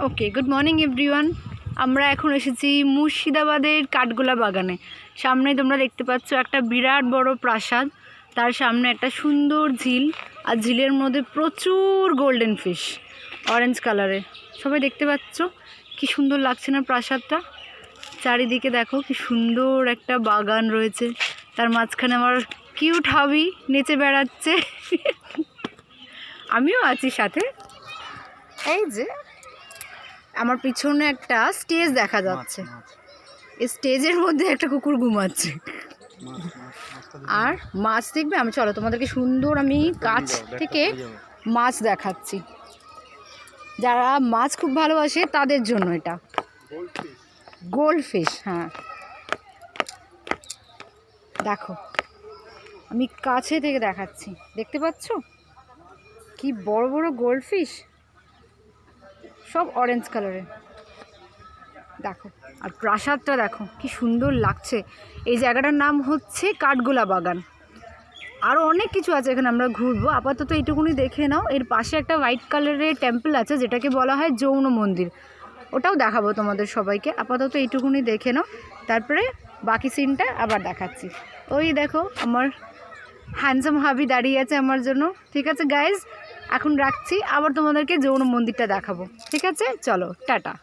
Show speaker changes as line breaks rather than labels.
ওকে, good morning everyone. আমরা এখন এসেছি মুর্শিদাবাদের কাঠগোলা বাগানে। সামনে তোমরা দেখতে পাচ্ছ একটা বিরাট বড় প্রাসাদ, তার সামনে একটা সুন্দর ঝিল, আর ঝিলের মধ্যে প্রচুর গোল্ডেন ফিশ অরেঞ্জ কালারের। সবাই দেখতে পাচ্ছ কি সুন্দর লাগছে না প্রাসাদটা? চারিদিকে দেখো কি সুন্দর একটা বাগান রয়েছে, তার মাঝখানে আমার কিউট হাবি নেচে বেড়াচ্ছে। আমিও আছি সাথে। এই যে আমার পিছনে একটা স্টেজ দেখা যাচ্ছে, এই স্টেজের মধ্যে একটা কুকুর ঘুমাচ্ছে। আর মাছ দেখবে? আমি চলো তোমাদেরকে সুন্দর আমি কাছ থেকে মাছ দেখাচ্ছি। যারা মাছ খুব ভালোবাসে তাদের জন্য এটা গোল্ড ফিশ। হ্যাঁ দেখো, আমি কাছে থেকে দেখাচ্ছি, দেখতে পাচ্ছ কি বড় বড় গোল্ড ফিশ, সব অরেঞ্জ কালারের। দেখো, আর প্রাসাদটা দেখো কি সুন্দর লাগছে। এই জায়গাটার নাম হচ্ছে কাঠগোলা বাগান। আরও অনেক কিছু আছে এখানে, আমরা ঘুরবো। আপাতত এইটুকুনি দেখে নাও। এর পাশে একটা হোয়াইট কালারের টেম্পল আছে যেটাকে বলা হয় যৌন মন্দির, ওটাও দেখাবো তোমাদের সবাইকে। আপাতত এইটুকুনি দেখে নাও, তারপরে বাকি সিনটা আবার দেখাচ্ছি। ওই দেখো আমার হ্যান্ডসাম হাবি দাঁড়িয়ে আছে আমার জন্য। ঠিক আছে গাইজ, এখন রাখছি, আবার তোমাদেরকে যৌন মন্দিরটা দেখাবো। ঠিক আছে, চলো টাটা।